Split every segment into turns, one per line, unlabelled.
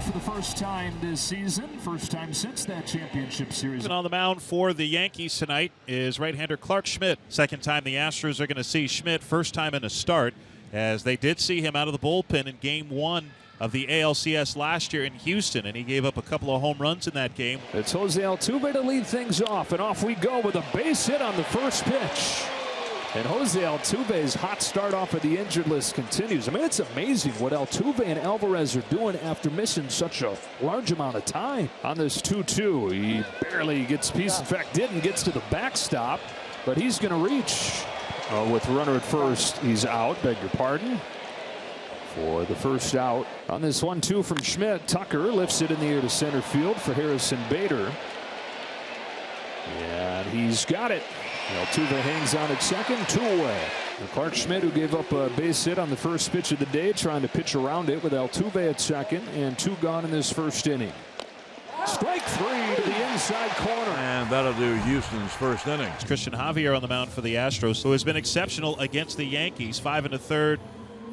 for the first time this season, first time since that championship series.
And on the mound for the Yankees tonight is right-hander Clark Schmidt. Second time the Astros are going to see Schmidt, first time in a start, as they did see him out of the bullpen in Game 1 of the ALCS last year in Houston, and he gave up a couple of home runs in that game.
It's Jose Altuve to lead things off, and off we go with a base hit on the first pitch. And Jose Altuve's hot start off of the injured list continues. I mean, it's amazing what Altuve and Alvarez are doing after missing such a large amount of time. On this 2-2, he barely gets peace. In fact, gets to the backstop, but he's going to reach. With runner at first, he's out. Beg your pardon. For the first out. On this 1-2 from Schmidt, Tucker lifts it in the air to center field for Harrison Bader. And he's got it. Altuve hangs on at second, 2 away. And Clark Schmidt, who gave up a base hit on the first pitch of the day, trying to pitch around it with Altuve at second, and 2 gone in this first inning. Strike 3 to the inside corner.
And that'll do Houston's first inning.
It's Christian Javier on the mound for the Astros, who has been exceptional against the Yankees. 5 1/3,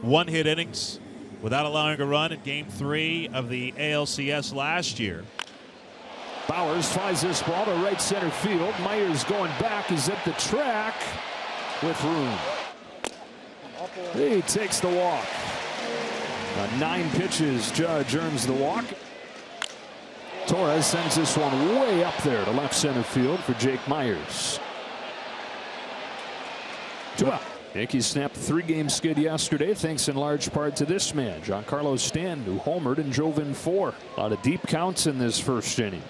1-hit innings without allowing a run in Game 3 of the ALCS last year.
Bowers flies this ball to right center field. Myers going back. He's at the track with room. He takes the walk. 9 pitches. Judge earns the walk. Torres sends this one way up there to left center field for Jake Myers. 2 out. Yankees snapped the 3-game skid yesterday, thanks in large part to this man, Giancarlo Stanton, who homered and drove in 4. A lot of deep counts in this first inning.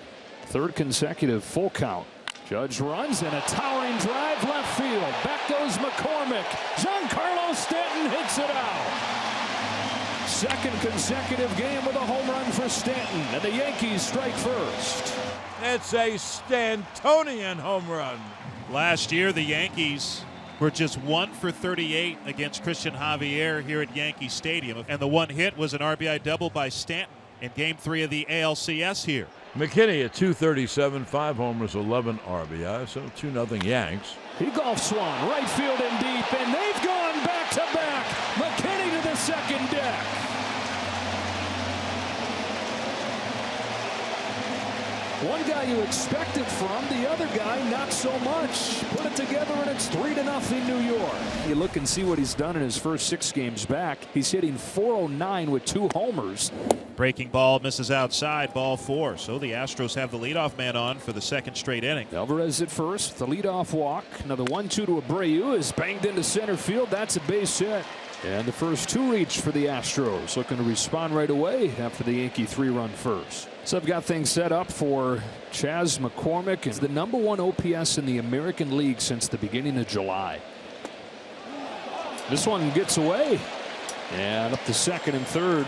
3rd consecutive full count. Judge runs and a towering drive left field. Back goes McCormick. Giancarlo Stanton hits it out. 2nd consecutive game with a home run for Stanton, and the Yankees strike first.
It's a Stantonian home run.
Last year, the Yankees were just 1 for 38 against Christian Javier here at Yankee Stadium, and the one hit was an RBI double by Stanton in Game 3 of the ALCS here.
McKinney at .237, 5 homers, 11 RBI, so 2-0 Yanks.
He golfs one, right field and deep, and they've gone back to back. McKinney to the second deck. One guy you expect it from, the other guy not so much. Put it together and it's 3-0 New York. You look and see what he's done in his first 6 games back. He's hitting .409 with 2 homers.
Breaking ball misses outside, ball 4. So the Astros have the leadoff man on for the 2nd straight inning.
Alvarez at first, the leadoff walk. Another 1-2 to Abreu is banged into center field. That's a base hit. And the first 2 reach for the Astros, looking to respond right away after the Yankee 3-run first. So I've got things set up for Chas McCormick. It's the #1 OPS in the American League since the beginning of July. This one gets away. And up to 2nd and 3rd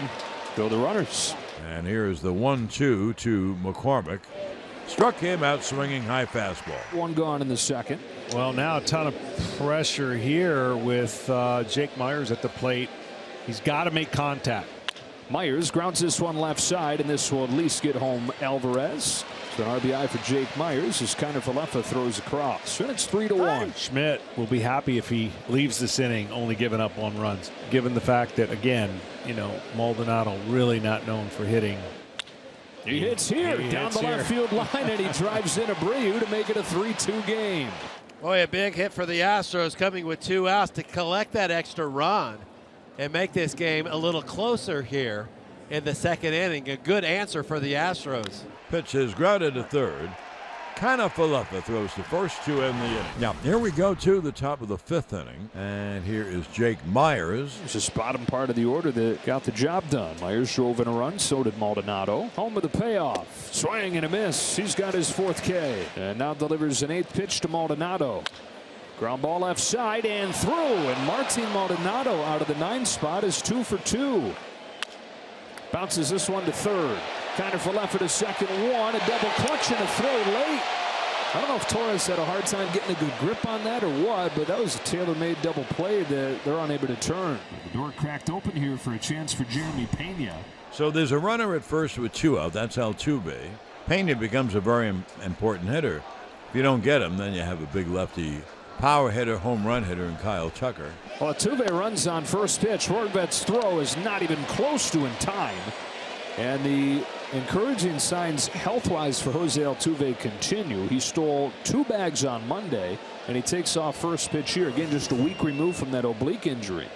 go the runners.
And here's the 1-2 to McCormick. Struck him out swinging high fastball.
1 gone in the 2nd.
Well, now a ton of pressure here with Jake Myers at the plate. He's got to make contact.
Myers grounds this one left side, and this will at least get home Alvarez. So an RBI for Jake Myers as Kiner-Falefa throws across. And it's 3-1.
Schmidt will be happy if he leaves this inning only giving up 1 run, given the fact that, again, Maldonado really not known for hitting.
He hits here down the left field line, and he drives in Abreu to make it a 3-2 game.
Boy, a big hit for the Astros coming with 2 outs to collect that extra run and make this game a little closer here in the 2nd inning. A good answer for the Astros.
Pitch is grounded to 3rd. Kiner-Falefa throws the first 2 in the inning. Now, here we go to the top of the 5th inning. And here is Jake Myers.
It's just bottom part of the order that got the job done. Myers drove in a run, so did Maldonado. Home with the payoff. Swing and a miss. He's got his 4th K. And now delivers an 8th pitch to Maldonado. Ground ball left side and through. And Martin Maldonado out of the 9 spot is 2 for 2. Bounces this one to 3rd. Kiner-Falefa to 2nd, 1. A double clutch and a throw late. I don't know if Torres had a hard time getting a good grip on that or what, but that was a tailor-made double play that they're unable to turn. The door cracked open here for a chance for Jeremy Pena.
So there's a runner at first with 2 out. That's Altuve. Pena becomes a very important hitter. If you don't get him, then you have a big lefty power hitter, home run hitter in Kyle Tucker.
Well, Altuve runs on first pitch. Horvat's throw is not even close to in time. And the encouraging signs health-wise for Jose Altuve continue. He stole 2 bags on Monday, and he takes off first pitch here. Again, just a week removed from that oblique injury.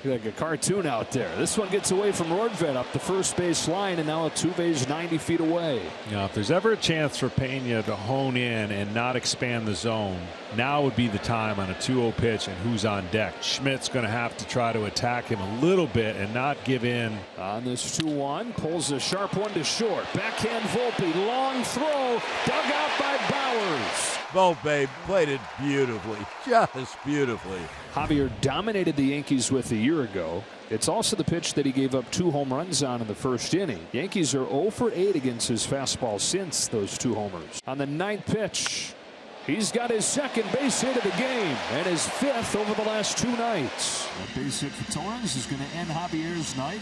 Like a cartoon out there. This one gets away from Rortvedt up the first base line, and now Altuve's 90 feet away.
If there's ever a chance for Pena to hone in and not expand the zone, now would be the time on a 2-0 pitch and who's on deck. Schmidt's going to have to try to attack him a little bit and not give in.
On this 2-1, pulls a sharp one to short. Backhand Volpe, long throw, dug out by Bowers.
Volpe played it beautifully, just beautifully.
Javier dominated the Yankees with a year ago. It's also the pitch that he gave up 2 home runs on in the first inning. Yankees are 0 for 8 against his fastball since those 2 homers. On the 9th pitch, he's got his second base hit of the game and his 5th over the last 2 nights.
That base hit for Torres is going to end Javier's night.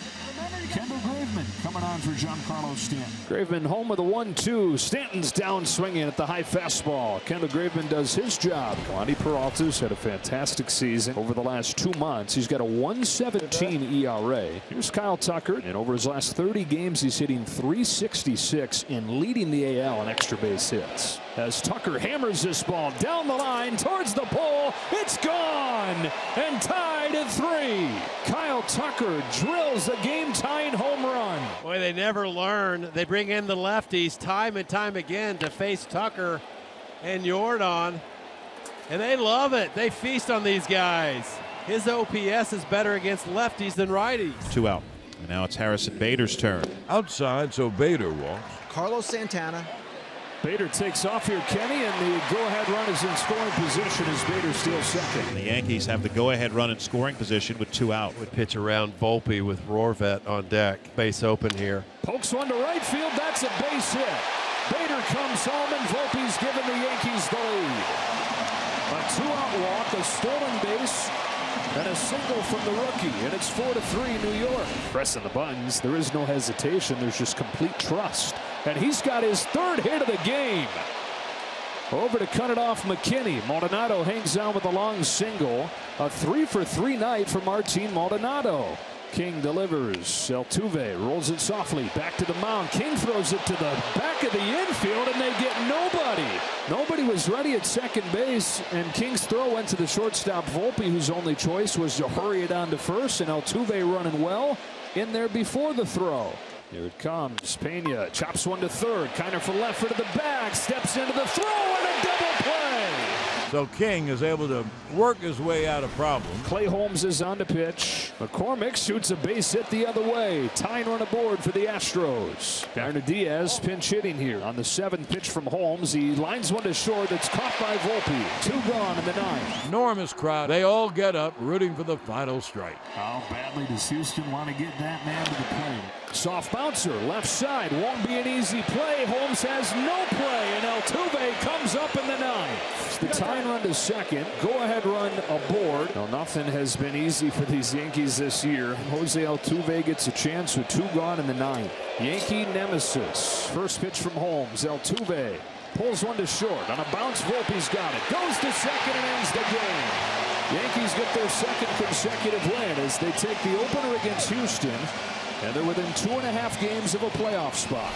Kendall Graveman coming on for Giancarlo Stanton.
Graveman home with a 1-2. Stanton's down swinging at the high fastball. Kendall Graveman does his job. Wandy Peralta's had a fantastic season over the last 2 months. He's got a 1.17 ERA. Here's Kyle Tucker, and over his last 30 games, he's hitting .366 and leading the AL in extra base hits. As Tucker hammers this ball down the line towards the pole, it's gone and tied at 3. Kyle Tucker drills a game-tying home run.
Boy, they never learn. They bring in the lefties time and time again to face Tucker and Yordan, and they love it. They feast on these guys. His OPS is better against lefties than righties.
2 out. And now it's Harrison Bader's turn.
Outside, so Bader walks.
Carlos Santana.
Bader takes off here, Kenny, and the go-ahead run is in scoring position as Bader steals second.
The Yankees have the go-ahead run in scoring position with 2 out.
Would pitch around Volpe with Rortvedt on deck. Base open here.
Pokes one to right field. That's a base hit. Bader comes home, and Volpe's given the Yankees the lead. A 2-out walk, a stolen base, and a single from the rookie, and it's 4-3 New York. Pressing the buttons, there is no hesitation. There's just complete trust. And he's got his 3rd hit of the game. Over to cut it off McKinney. Maldonado hangs on with a long single. A 3-for-3 night for Martin Maldonado. King delivers. Altuve rolls it softly back to the mound. King throws it to the back of the infield, and they get nobody. Nobody was ready at second base, and King's throw went to the shortstop Volpe, whose only choice was to hurry it on to first, and Altuve running well in there before the throw. Here it comes. Pena chops one to third. Kiner for left, to the back. Steps into the throw and a double play.
So King is able to work his way out of problems.
Clay Holmes is on the pitch. McCormick shoots a base hit the other way. Tying run aboard for the Astros. Garner Diaz pinch hitting here on the 7th pitch from Holmes. He lines one to short. That's caught by Volpe. 2 gone in the 9th.
Enormous crowd. They all get up rooting for the final strike.
How badly does Houston want to get that man to the plate?
Soft bouncer, left side, won't be an easy play. Holmes has no play, and Altuve comes up in the 9th. The tying run to second, go-ahead run aboard. Now, nothing has been easy for these Yankees this year. Jose Altuve gets a chance with 2 gone in the 9th. Yankee nemesis. First pitch from Holmes. Altuve pulls one to short. On a bounce, Volpe's got it. Goes to second and ends the game. Yankees get their 2nd consecutive win as they take the opener against Houston, and they're within 2.5 games of a playoff spot.